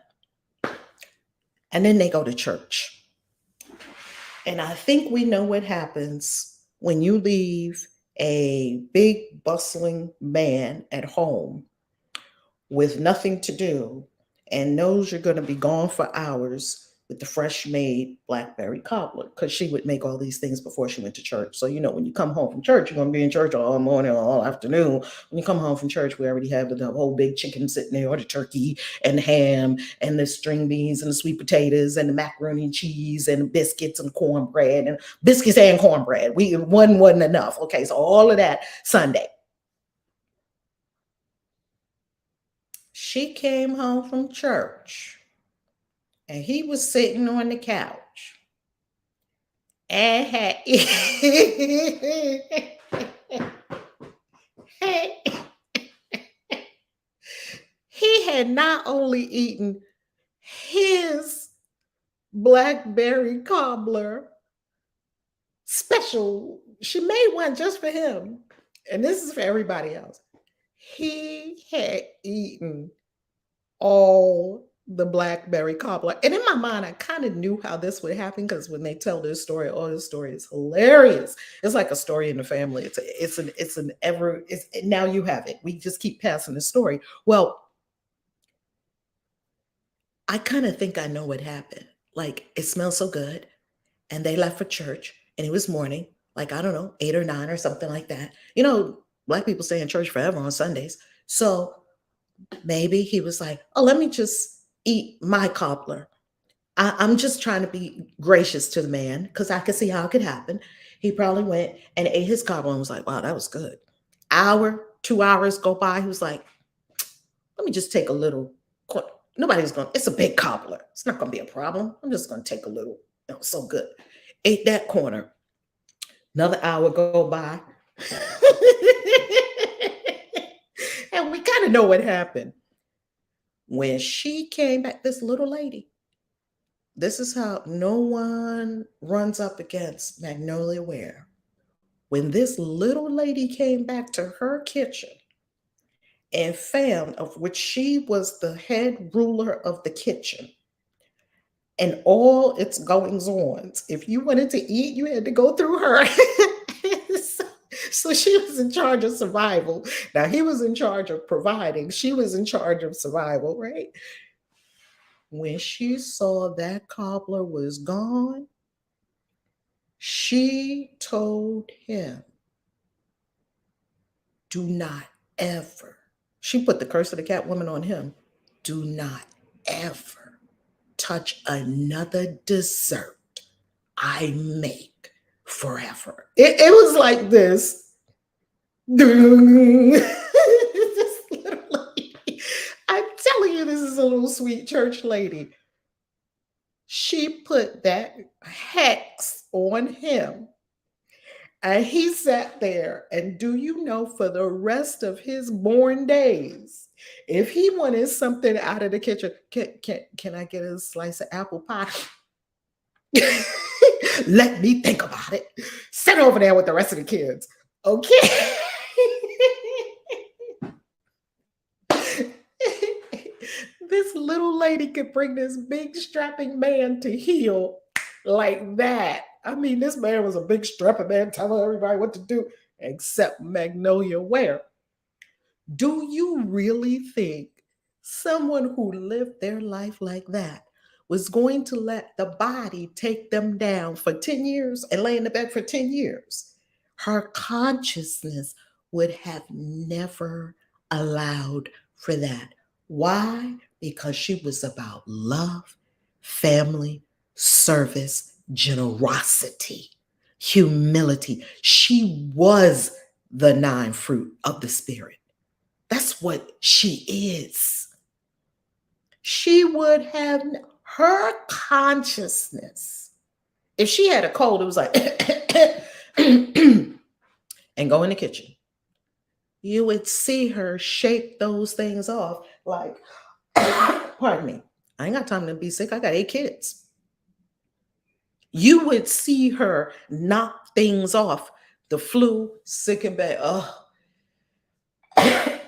And then they go to church. And I think we know what happens when you leave a big, bustling man at home with nothing to do and knows you're going to be gone for hours with the fresh made blackberry cobbler, because she would make all these things before she went to church. So, you know, when you come home from church, you're going to be in church all morning or all afternoon. When you come home from church, we already have the whole big chicken sitting there, or the turkey and the ham and the string beans and the sweet potatoes and the macaroni and cheese and the biscuits and cornbread, and biscuits and cornbread. One wasn't enough. Okay, so all of that Sunday. She came home from church and he was sitting on the couch and had he had not only eaten his blackberry cobbler special, she made one just for him, and this is for everybody else. He had eaten all the blackberry cobbler. And in my mind, I kind of knew how this would happen, because when they tell this story, this story is hilarious. It's like a story in the family. Now you have it. We just keep passing the story. Well, I kind of think I know what happened. Like, it smells so good. And they left for church, and it was morning, like, I don't know, 8 or 9 or something like that. You know, Black people stay in church forever on Sundays. So maybe he was like, oh, let me just eat my cobbler. I'm just trying to be gracious to the man, because I could see how it could happen. He probably went and ate his cobbler and was like, wow, that was good. Hour, 2 hours go by. He was like, let me just take a little. It's a big cobbler. It's not going to be a problem. I'm just going to take a little. It was so good. Ate that corner. Another hour go by. And we kind of know what happened. When she came back, this little lady, this is how no one runs up against Magnolia Ware. When this little lady came back to her kitchen and found, of which she was the head ruler of the kitchen, and all its goings ons, if you wanted to eat, you had to go through her. So she was in charge of survival. Now he was in charge of providing. She was in charge of survival, right? When she saw that cobbler was gone, she told him, do not ever, she put the curse of the cat woman on him, do not ever touch another dessert I make forever. It was like this. This little lady. I'm telling you, this is a little sweet church lady. She put that hex on him. And he sat there, and do you know, for the rest of his born days, if he wanted something out of the kitchen, can I get a slice of apple pie? Let me think about it. Sit over there with the rest of the kids. Okay. This little lady could bring this big strapping man to heel like that. I mean, this man was a big strapping man telling everybody what to do, except Magnolia Ware. Do you really think someone who lived their life like that was going to let the body take them down for 10 years and lay in the bed for 10 years? Her consciousness would have never allowed for that. Why? Because she was about love, family, service, generosity, humility. She was the nine fruit of the Spirit. That's what she is. She would have her consciousness. If she had a cold, it was like, and go in the kitchen. You would see her shake those things off like, pardon me, I ain't got time to be sick. I got 8 kids. You would see her knock things off. The flu, sick and bad. Oh,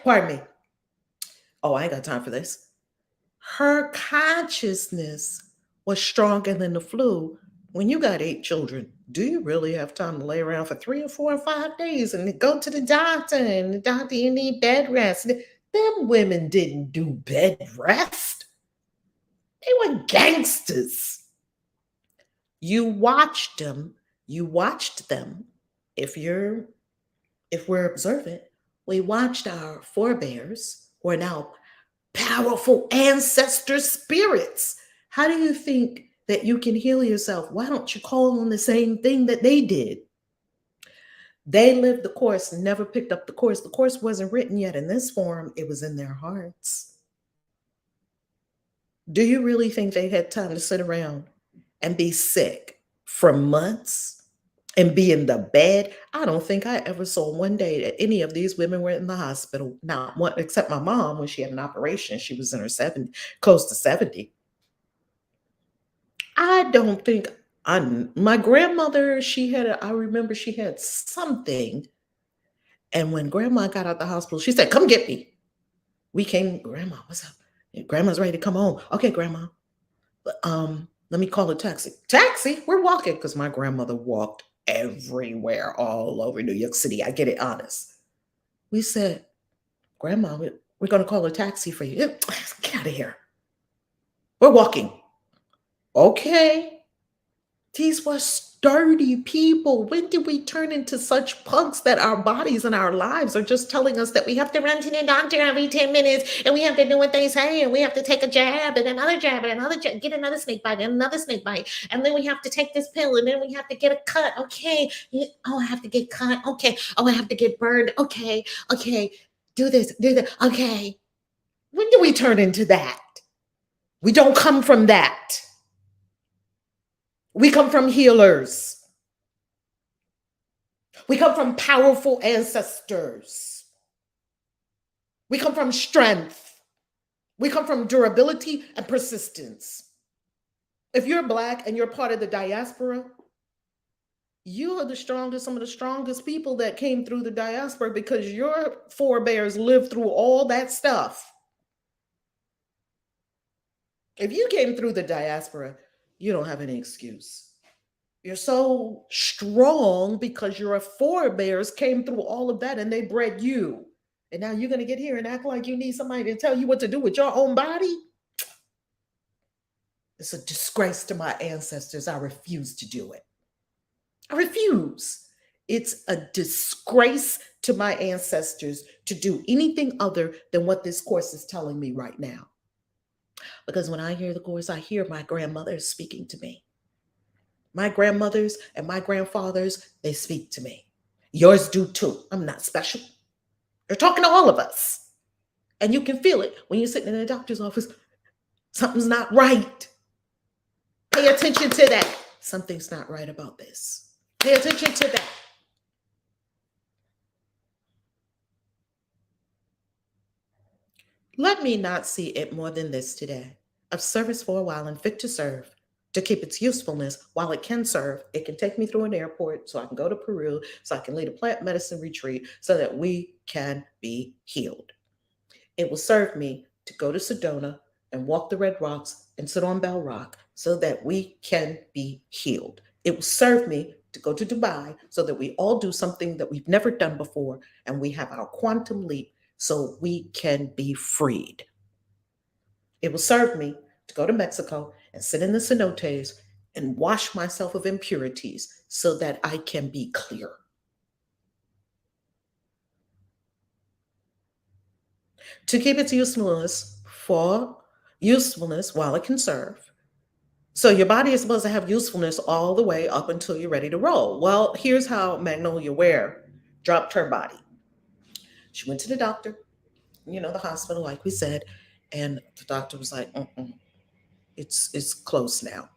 pardon me. Oh, I ain't got time for this. Her consciousness was stronger than the flu. When you got 8 children, do you really have time to lay around for 3 or 4 or 5 days and go to the doctor and the doctor, you need bed rest? Them women didn't do bed rest. They were gangsters. You watched them. If we're observant, we watched our forebears who are now powerful ancestor spirits. How do you think that you can heal yourself? Why don't you call on the same thing that they did? They lived the course and never picked up the course. The course wasn't written yet in this form, it was in their hearts. Do you really think they had time to sit around and be sick for months and be in the bed? I don't think I ever saw one day that any of these women were in the hospital. Not one, except my mom when she had an operation. She was in her 70, close to 70. I don't think my grandmother, I remember she had something. And when grandma got out the hospital, she said, come get me. We came, Grandma, what's up? Grandma's ready to come home. Okay, Grandma. Let me call a taxi. Taxi? We're walking because my grandmother walked everywhere all over New York City. I get it honest. We said, Grandma, we're going to call a taxi for you. Get out of here. We're walking. Okay. These were sturdy people. When did we turn into such punks that our bodies and our lives are just telling us that we have to run to the doctor every 10 minutes and we have to do what they say and we have to take a jab and another jab and another jab, get another snake bite and another snake bite. And then we have to take this pill and then we have to get a cut. Okay. Oh, I have to get cut. Okay. Oh, I have to get burned. Okay. Okay. Do this. Do that. Okay. When do we turn into that? We don't come from that. We come from healers. We come from powerful ancestors. We come from strength. We come from durability and persistence. If you're Black and you're part of the diaspora, you are some of the strongest people that came through the diaspora because your forebears lived through all that stuff. If you came through the diaspora, you don't have any excuse. You're so strong because your forebears came through all of that and they bred you. And now you're going to get here and act like you need somebody to tell you what to do with your own body? It's a disgrace to my ancestors. I refuse to do it. I refuse. It's a disgrace to my ancestors to do anything other than what this course is telling me right now. Because when I hear the course, I hear my grandmothers speaking to me. My grandmothers and my grandfathers, they speak to me. Yours do too. I'm not special. They're talking to all of us. And you can feel it when you're sitting in the doctor's office. Something's not right. Pay attention to that. Something's not right about this. Pay attention to that. Let me not see it more than this today. Of service for a while and fit to serve. To keep its usefulness while it can serve, it can take me through an airport so I can go to Peru, so I can lead a plant medicine retreat so that we can be healed. It will serve me to go to Sedona and walk the red rocks and sit on Bell Rock so that we can be healed. It will serve me to go to Dubai so that we all do something that we've never done before and we have our quantum leap so we can be freed. It will serve me to go to Mexico and sit in the cenotes and wash myself of impurities so that I can be clear. To keep its usefulness while it can serve. So your body is supposed to have usefulness all the way up until you're ready to roll. Well, here's how Magnolia Ware dropped her body. She went to the doctor, the hospital, like we said, and the doctor was like, it's close now.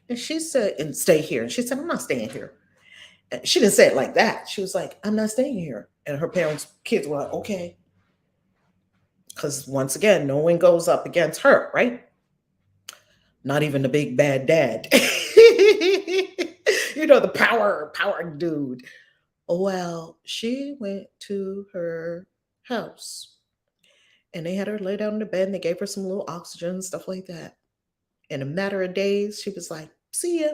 And she said, and stay here. And she said, I'm not staying here. And she didn't say it like that. She was like, I'm not staying here. And her kids were like, okay. Because once again, no one goes up against her, right? Not even the big bad dad. The power dude. Well, she went to her house and they had her lay down in the bed and they gave her some little oxygen, stuff like that. In a matter of days, she was like, see ya.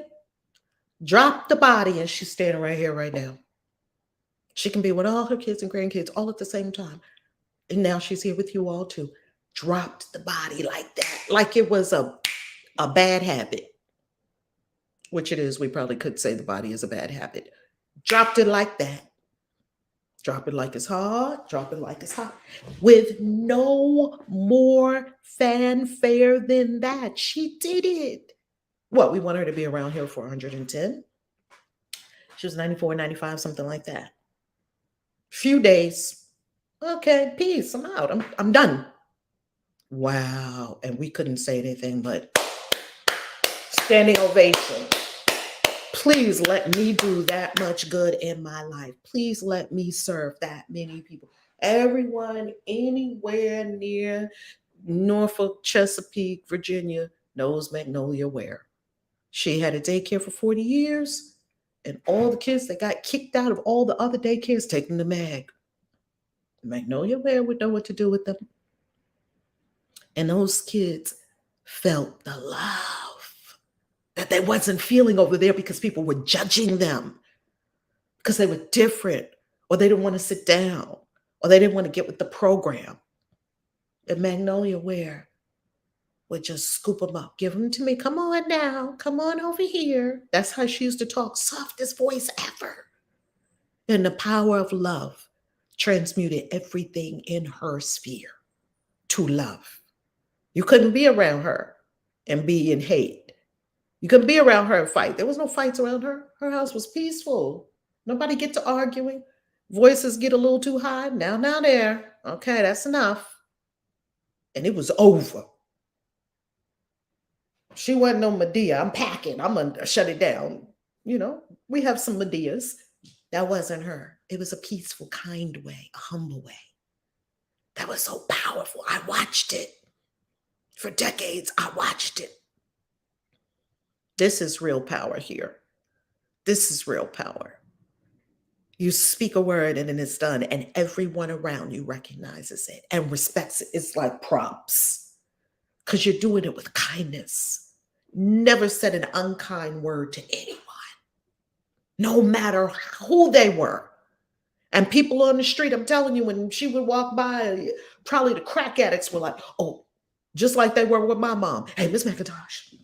Dropped the body and she's standing right here, right now. She can be with all her kids and grandkids all at the same time. And now she's here with you all too. Dropped the body like that, like it was a bad habit, which it is. We probably could say the body is a bad habit. Dropped it like that. Drop it like it's hard. Drop it like it's hot. With no more fanfare than that. She did it. What, we want her to be around here for 110? She was 94, 95, something like that. Few days. Okay, peace. I'm out. I'm done. Wow. And we couldn't say anything but standing ovation. Please let me do that much good in my life. Please let me serve that many people. Everyone anywhere near Norfolk, Chesapeake, Virginia knows Magnolia Ware. She had a daycare for 40 years, and all the kids that got kicked out of all the other daycares taken to Mag. Magnolia Ware would know what to do with them. And those kids felt the love that they wasn't feeling over there because people were judging them because they were different, or they didn't want to sit down, or they didn't want to get with the program. And Magnolia Ware would just scoop them up, give them to me. Come on now, come on over here. That's how she used to talk, softest voice ever. And the power of love transmuted everything in her sphere to love. You couldn't be around her and be in hate. You couldn't be around her and fight. There was no fights around her. Her house was peaceful. Nobody get to arguing. Voices get a little too high. Now there. Okay, that's enough. And it was over. She wasn't no Medea. I'm packing. I'm going to shut it down. We have some Medeas. That wasn't her. It was a peaceful, kind way, a humble way. That was so powerful. I watched it. For decades, I watched it. This is real power here. This is real power. You speak a word and then it's done, and everyone around you recognizes it and respects it. It's like prompts because you're doing it with kindness. Never said an unkind word to anyone, no matter who they were. And people on the street, I'm telling you, when she would walk by, probably the crack addicts were like, oh, just like they were with my mom. Hey, Miss McIntosh.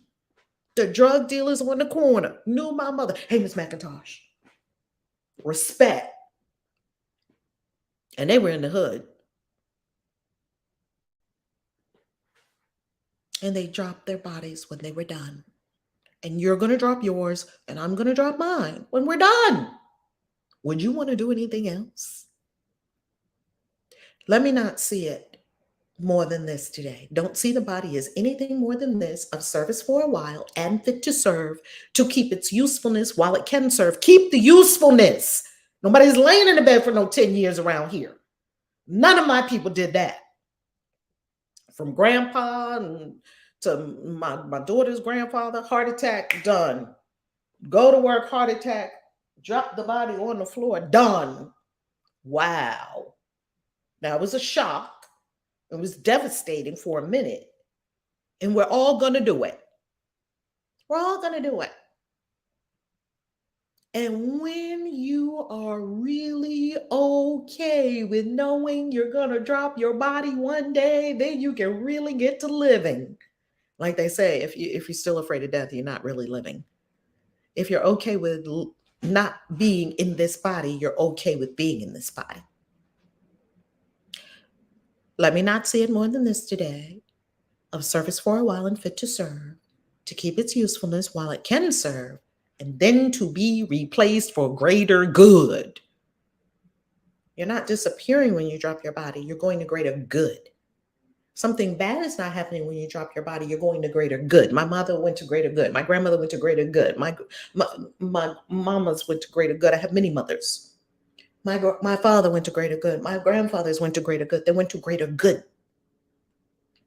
The drug dealers on the corner knew my mother. Hey, Miss McIntosh. Respect. And they were in the hood. And they dropped their bodies when they were done. And you're going to drop yours, and I'm going to drop mine when we're done. Would you want to do anything else? Let me not see it more than this today. Don't see the body as anything more than this, of service for a while and fit to serve, to keep its usefulness while it can serve. Keep the usefulness. Nobody's laying in the bed for no 10 years around here. None of my people did that. From grandpa to my daughter's grandfather, heart attack, done. Go to work, heart attack, drop the body on the floor, done. Wow. That was a shock. It was devastating for a minute. And we're all going to do it. We're all going to do it. And when you are really okay with knowing you're going to drop your body one day, then you can really get to living. Like they say, if you're still afraid of death, you're not really living. If you're okay with not being in this body, you're okay with being in this body. Let me not see it more than this today. Of service for a while and fit to serve, to keep its usefulness while it can serve, and then to be replaced for greater good. You're not disappearing when you drop your body. You're going to greater good. Something bad is not happening when you drop your body. You're going to greater good. My mother went to greater good. My grandmother went to greater good. My mamas went to greater good. I have many mothers. My father went to greater good. My grandfathers went to greater good. They went to greater good.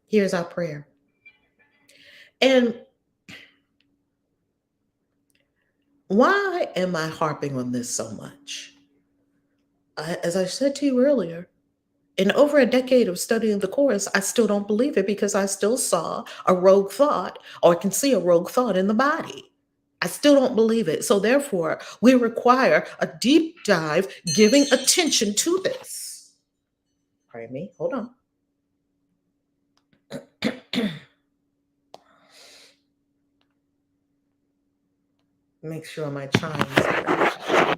Here's our prayer. And why am I harping on this so much? As I said to you earlier, in over a decade of studying the course, I still don't believe it because I still saw a rogue thought, or can see a rogue thought in the body. I still don't believe it. So therefore, we require a deep dive, giving attention to this. Pardon me, hold on. Make sure my chimes.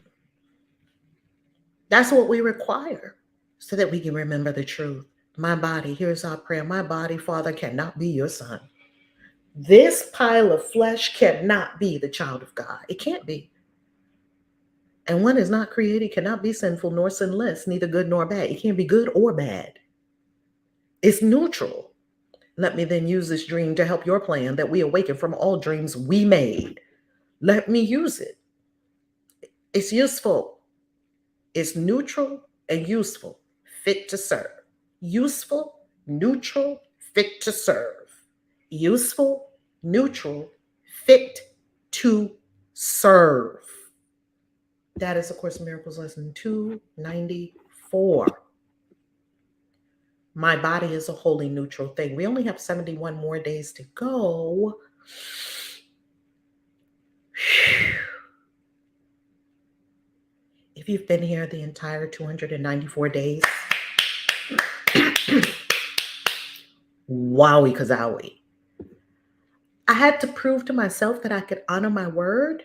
That's what we require so that we can remember the truth. My body, here's our prayer. My body, Father, cannot be your son. This pile of flesh cannot be the child of God. It can't be. And one is not created, cannot be sinful nor sinless, neither good nor bad. It can't be good or bad. It's neutral. Let me then use this dream to help your plan that we awaken from all dreams we made. Let me use it. It's useful. It's neutral and useful, fit to serve. Useful, neutral, fit to serve. Useful, neutral, fit to serve. That is, of course, Miracles Lesson 294. My body is a wholly neutral thing. We only have 71 more days to go. If you've been here the entire 294 days, wowie kazowie. I had to prove to myself that I could honor my word,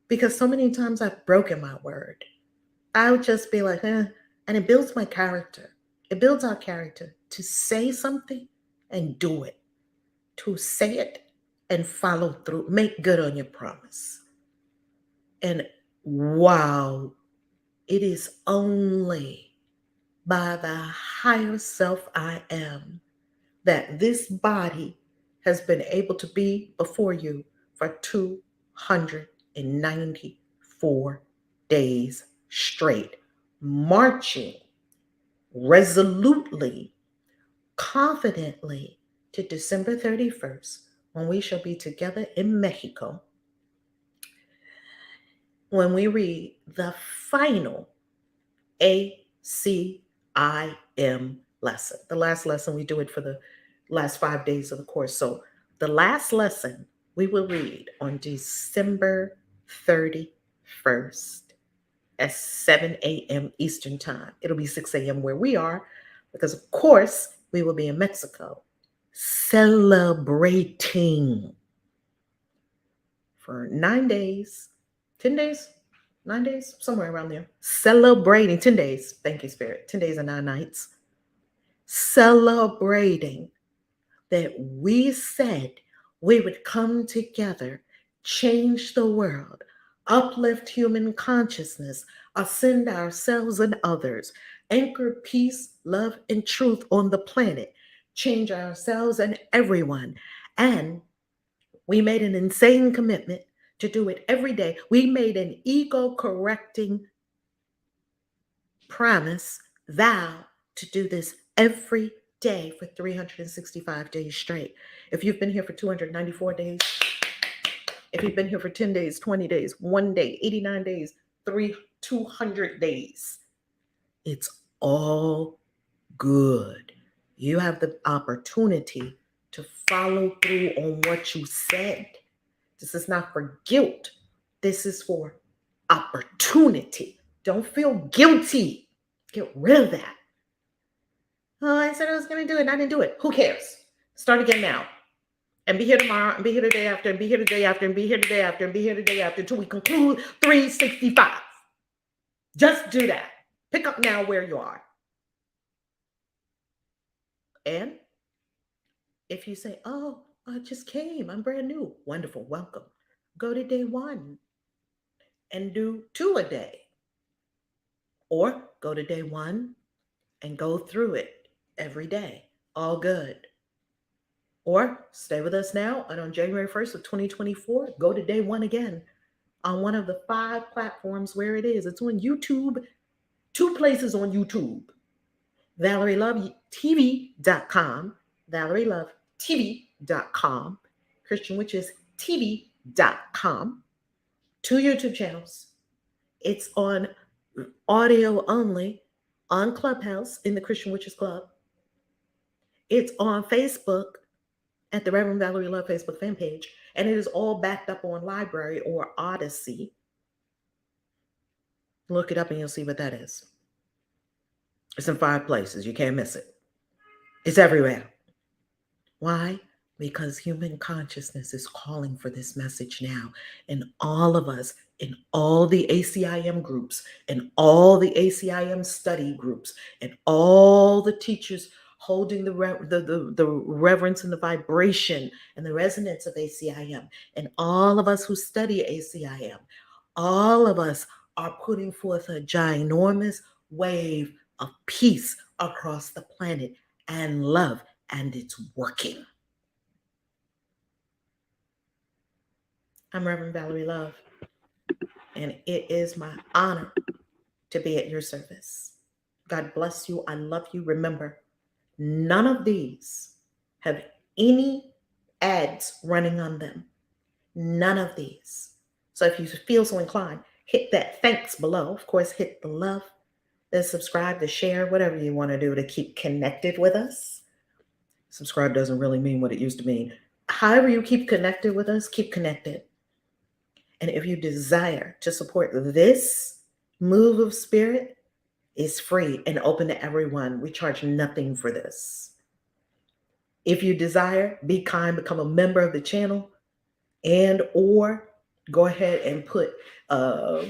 because so many times I've broken my word. I would just be like, and it builds my character. It builds our character to say something and do it, to say it and follow through, make good on your promise. And wow, it is only by the higher self I am that this body has been able to be before you for 294 days straight, marching resolutely, confidently to December 31st, when we shall be together in Mexico, when we read the final ACIM lesson. The last lesson, we do it for the last 5 days of the course. So the last lesson we will read on December 31st at 7 a.m. Eastern Time. It'll be 6 a.m. where we are, because of course we will be in Mexico celebrating for 9 days, 10 days, 9 days, somewhere around there. Celebrating 10 days. Thank you, Spirit. 10 days and 9 nights. Celebrating that we said we would come together, change the world, uplift human consciousness, ascend ourselves and others, anchor peace, love, and truth on the planet, change ourselves and everyone. And we made an insane commitment to do it every day. We made an ego correcting promise, vow to do this every day for 365 days straight. If you've been here for 294 days, if you've been here for 10 days, 20 days, 1 day, 89 days, 200 days, it's all good. You have the opportunity to follow through on what you said. This is not for guilt. This is for opportunity. Don't feel guilty. Get rid of that. Oh, I said I was going to do it and I didn't do it. Who cares? Start again now. And be here tomorrow, and be here the day after, and be here the day after, and be here the day after, and be here the day after, until we conclude 365. Just do that. Pick up now where you are. And if you say, oh, I just came, I'm brand new. Wonderful, welcome. Go to day 1 and do 2 a day. Or go to day 1 and go through it every day. All good. Or stay with us now, and on January 1st of 2024, go to day 1 again on one of the 5 platforms where it is. It's on YouTube, 2 places on YouTube. ValerieLoveTV.com, ValerieLoveTV.com, ChristianWitchesTV.com, 2 YouTube channels. It's on audio only on Clubhouse in the Christian Witches Club. It's on Facebook at the Reverend Valerie Love Facebook fan page, and it is all backed up on Library or Odyssey. Look it up and you'll see what that is. It's in 5 places. You can't miss it. It's everywhere. Why? Because human consciousness is calling for this message now. And all of us in all the ACIM groups, and all the ACIM study groups, and all the teachers holding the reverence and the vibration and the resonance of ACIM, and all of us who study ACIM, all of us are putting forth a ginormous wave of peace across the planet and love, and it's working. I'm Reverend Valerie Love, and it is my honor to be at your service. God bless you. I love you. Remember, none of these have any ads running on them. None of these. So if you feel so inclined, hit that thanks below. Of course, hit the love, the subscribe, the share, whatever you want to do to keep connected with us. Subscribe doesn't really mean what it used to mean. However you keep connected with us, keep connected. And if you desire to support this move of spirit, it's free and open to everyone. We charge nothing for this. If you desire, be kind, become a member of the channel, and or go ahead and put a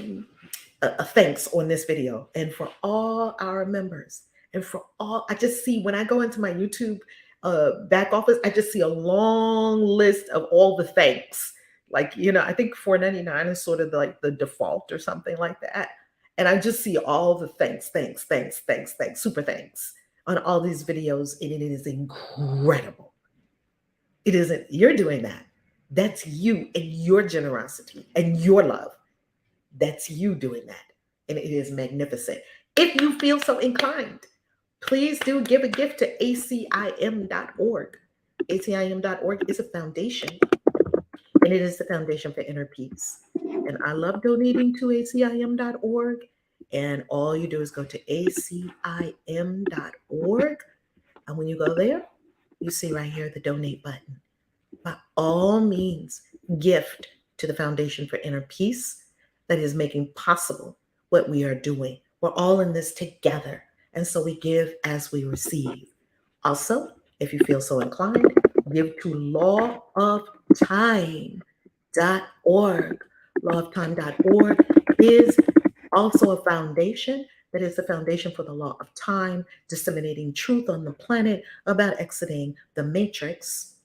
thanks on this video. And for all our members, and for all, I just see when I go into my YouTube back office, I just see a long list of all the thanks. Like, I think $4.99 is sort of like the default or something like that. And I just see all the thanks, super thanks on all these videos. And it is incredible. It isn't, you're doing that. That's you and your generosity and your love. That's you doing that. And it is magnificent. If you feel so inclined, please do give a gift to acim.org. acim.org is a foundation, and it is the Foundation for Inner Peace. And I love donating to acim.org. And all you do is go to acim.org. And when you go there, you see right here the donate button. By all means, gift to the Foundation for Inner Peace that is making possible what we are doing. We're all in this together. And so we give as we receive. Also, if you feel so inclined, give to lawoftime.org. Lawoftime.org is also a foundation that is the foundation for the law of time, disseminating truth on the planet about exiting the matrix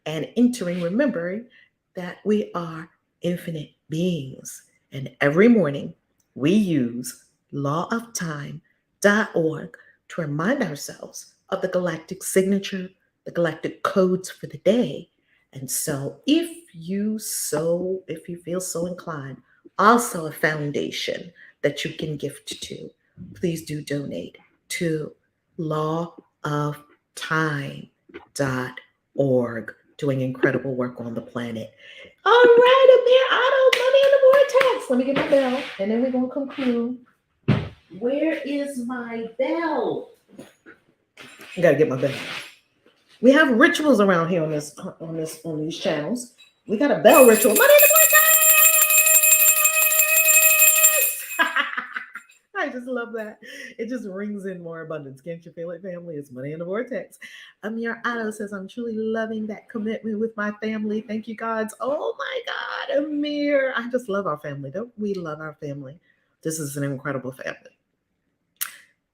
and remembering that we are infinite beings. And every morning we use lawoftime.org to remind ourselves of the galactic signature the galactic codes for the day. And so if you feel so inclined, also a foundation that you can gift to, please do donate to lawoftime.org, doing incredible work on the planet. All right, Amir Otto, money in the vortex. Let me get my bell, and then we're going to conclude. Where is my bell? I got to get my bell. We have rituals around here on these channels. We got a bell ritual. Money in the vortex. I just love that. It just rings in more abundance. Can't you feel it, family? It's money in the vortex. Amir Otto says, I'm truly loving that commitment with my family. Thank you, gods. Oh my God, Amir. I just love our family. Don't we love our family? This is an incredible family.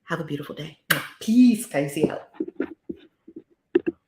Have a beautiful day. Peace, Casey out.